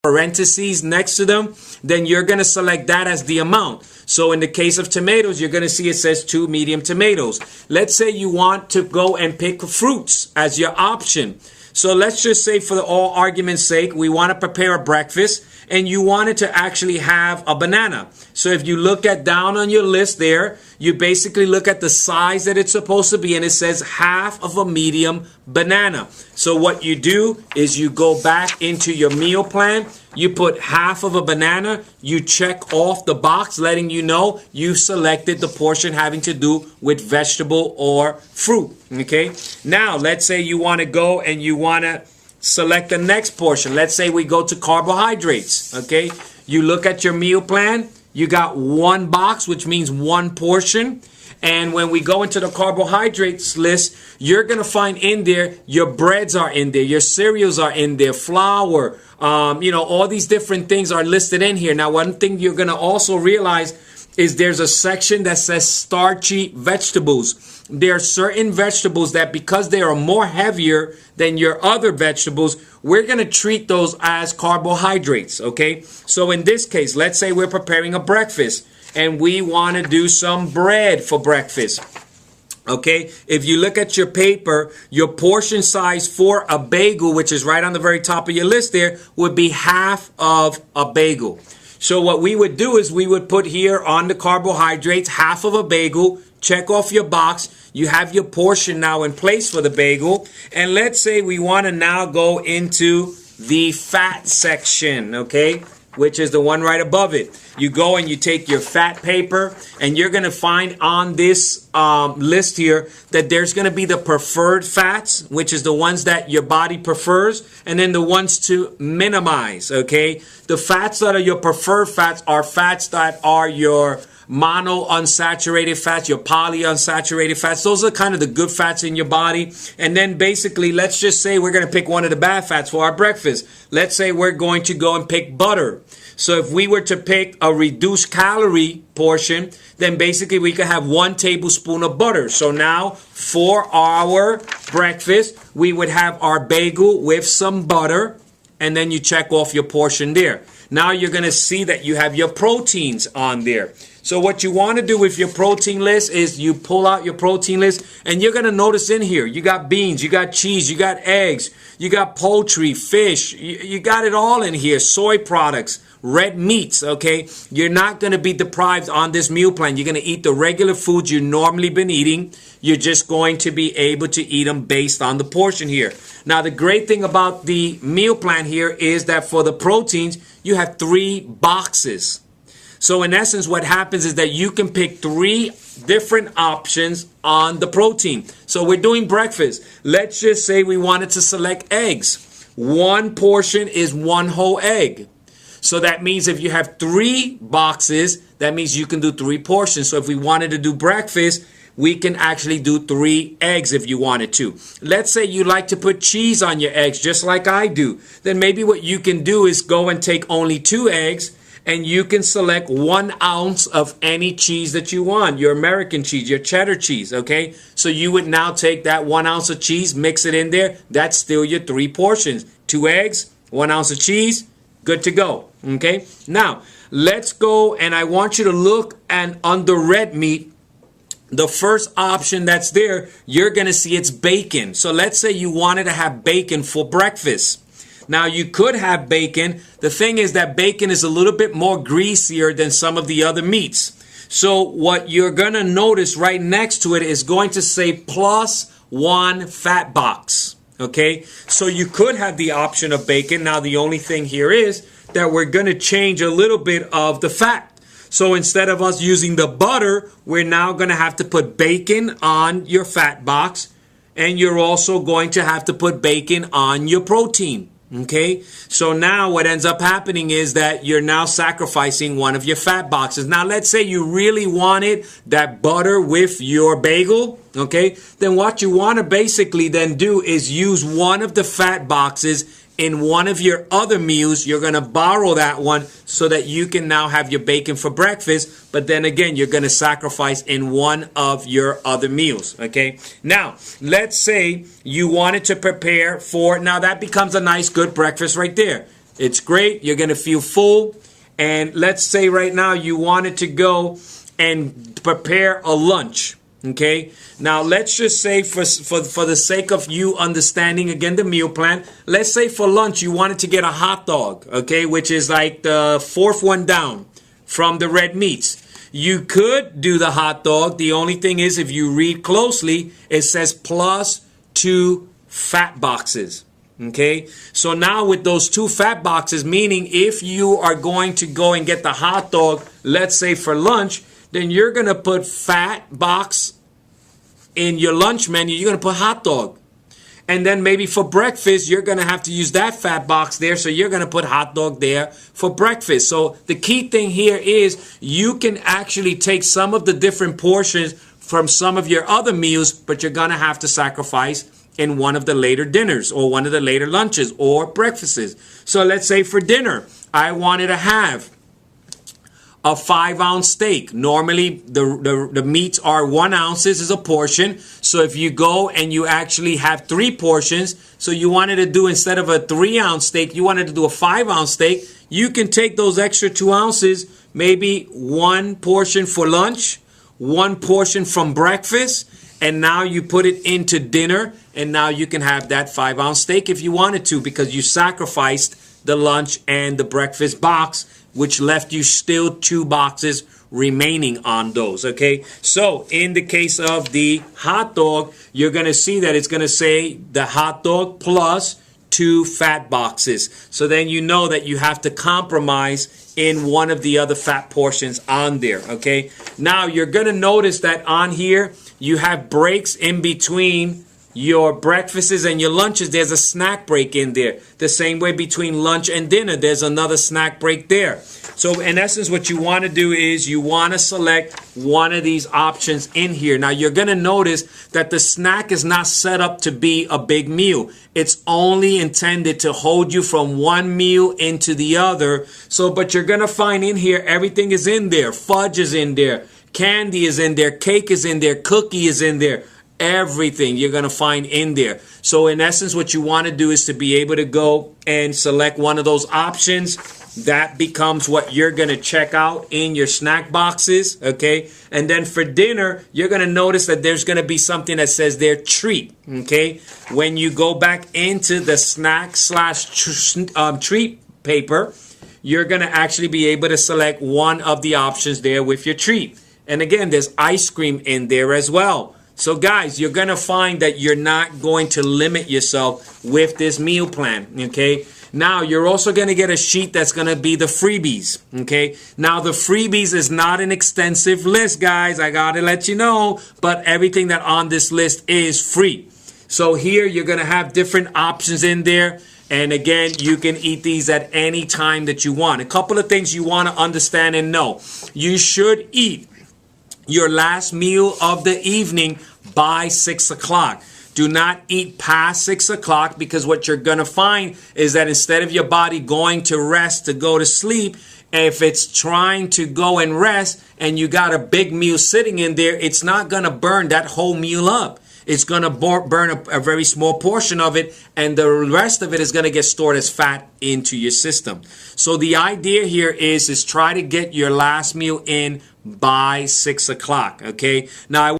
parentheses next to them, then you're going to select that as the amount. So in the case of tomatoes, you're going to see it says 2 medium tomatoes. Let's say you want to go and pick fruits as your option. So let's just say, for all argument's sake, we want to prepare a breakfast and you wanted to actually have a banana. So if you look at down on your list there, you basically look at the size that it's supposed to be, and it says half of a medium banana. So what you do is you go back into your meal plan, you put half of a banana, you check off the box letting you know you've selected the portion having to do with vegetable or fruit. Okay, now let's say you want to go and you want to select the next portion. Let's say we go to carbohydrates. Okay, you look at your meal plan, you got one box, which means one portion. And when we go into the carbohydrates list, you're going to find in there, your breads are in there, your cereals are in there, flour, all these different things are listed in here. Now, one thing you're going to also realize is there's a section that says starchy vegetables. There are certain vegetables that, because they are more heavier than your other vegetables, we're going to treat those as carbohydrates, okay? So in this case, let's say we're preparing a breakfast and we want to do some bread for breakfast. Okay, if you look at your paper, your portion size for a bagel, which is right on the very top of your list there, would be half of a bagel. So what we would do is we would put here on the carbohydrates, half of a bagel, check off your box. You have your portion now in place for the bagel. And let's say we want to now go into the fat section, okay, which is the one right above it. You go and you take your fat paper, and you're going to find on this list here that there's going to be the preferred fats, which is the ones that your body prefers, and then the ones to minimize, okay? The fats that are your preferred fats are fats that are your monounsaturated fats, your polyunsaturated fats. Those are kind of the good fats in your body. And then basically, let's just say we're going to pick one of the bad fats for our breakfast. Let's say we're going to go and pick butter. So if we were to pick a reduced calorie portion, then basically we could have 1 tablespoon of butter. So now for our breakfast, we would have our bagel with some butter, and then you check off your portion there. Now you're going to see that you have your proteins on there. So what you want to do with your protein list is you pull out your protein list, and you're going to notice in here, you got beans, you got cheese, you got eggs, you got poultry, fish, you got it all in here, soy products, red meats, okay? You're not going to be deprived on this meal plan. You're going to eat the regular foods you've normally been eating. You're just going to be able to eat them based on the portion here. Now, the great thing about the meal plan here is that for the proteins, you have 3 boxes. So in essence, what happens is that you can pick 3 different options on the protein. So we're doing breakfast. Let's just say we wanted to select eggs. 1 portion is 1 whole egg. So that means if you have 3 boxes, that means you can do 3 portions. So if we wanted to do breakfast, we can actually do 3 eggs if you wanted to. Let's say you like to put cheese on your eggs, just like I do. Then maybe what you can do is go and take only 2 eggs, and you can select 1 ounce of any cheese that you want. Your American cheese, your cheddar cheese, okay? So you would now take that 1 ounce of cheese, mix it in there. That's still your 3 portions. 2 eggs, 1 ounce of cheese, good to go, okay? Now, let's go, and I want you to look and under red meat, the first option that's there, you're going to see it's bacon. So let's say you wanted to have bacon for breakfast. Now, you could have bacon. The thing is that bacon is a little bit more greasier than some of the other meats. So what you're going to notice right next to it is going to say +1 fat box. Okay, so you could have the option of bacon. Now, the only thing here is that we're going to change a little bit of the fat. So instead of us using the butter, we're now going to have to put bacon on your fat box. And you're also going to have to put bacon on your protein. Okay, so now what ends up happening is that you're now sacrificing one of your fat boxes. Now, let's say you really wanted that butter with your bagel. Okay, then what you want to basically then do is use one of the fat boxes in one of your other meals. You're going to borrow that one so that you can now have your bacon for breakfast. But then again, you're going to sacrifice in one of your other meals. Okay. Now, let's say you wanted to prepare for, now that becomes a nice good breakfast right there. It's great. You're going to feel full. And let's say right now you wanted to go and prepare a lunch. Okay. Now let's just say for the sake of you understanding again the meal plan, let's say for lunch you wanted to get a hot dog, okay, which is like the fourth one down from the red meats. You could do the hot dog. The only thing is, if you read closely, it says plus 2 fat boxes. Okay, so now with those 2 fat boxes, meaning if you are going to go and get the hot dog, let's say for lunch, then you're going to put fat box in your lunch menu. You're going to put hot dog. And then maybe for breakfast, you're going to have to use that fat box there. So you're going to put hot dog there for breakfast. So the key thing here is you can actually take some of the different portions from some of your other meals, but you're going to have to sacrifice in one of the later dinners or one of the later lunches or breakfasts. So let's say for dinner, I wanted to have a 5-ounce steak. Normally the meats are 1 ounce is a portion. So if you go and you actually have 3 portions, so you wanted to do, instead of a 3-ounce steak, you wanted to do a 5-ounce steak, you can take those extra 2 ounces, maybe 1 portion for lunch, 1 portion from breakfast, and now you put it into dinner, and now you can have that 5-ounce steak if you wanted to, because you sacrificed the lunch and the breakfast box, which left you still 2 boxes remaining on those. Okay, so in the case of the hot dog, you're going to see that it's going to say the hot dog plus 2 fat boxes. So then you know that you have to compromise in one of the other fat portions on there. Okay, now you're going to notice that on here you have breaks in between your breakfasts and your lunches. There's a snack break in there. The same way between lunch and dinner, there's another snack break there. So in essence, what you want to do is you want to select one of these options in here. Now you're going to notice that the snack is not set up to be a big meal. It's only intended to hold you from one meal into the other. So, but you're going to find in here, everything is in there. Fudge is in there. Candy is in there. Cake is in there. Cookie is in there. Everything you're going to find in there. So in essence, what you want to do is to be able to go and select one of those options. That becomes what you're going to check out in your snack boxes. Okay. And then for dinner, you're going to notice that there's going to be something that says there treat. Okay. When you go back into the snack / treat paper, you're going to actually be able to select one of the options there with your treat. And again, there's ice cream in there as well. So guys, you're going to find that you're not going to limit yourself with this meal plan, okay? Now, you're also going to get a sheet that's going to be the freebies, okay? Now, the freebies is not an extensive list, guys. I got to let you know, but everything that on this list is free. So here, you're going to have different options in there. And again, you can eat these at any time that you want. A couple of things you want to understand and know. You should eat your last meal of the evening by 6 o'clock. Do not eat past 6 o'clock, because what you're going to find is that instead of your body going to rest to go to sleep, if it's trying to go and rest and you got a big meal sitting in there, it's not going to burn that whole meal up. It's going to burn a very small portion of it, and the rest of it is going to get stored as fat into your system. So the idea here is try to get your last meal in by 6 o'clock. Okay. Now,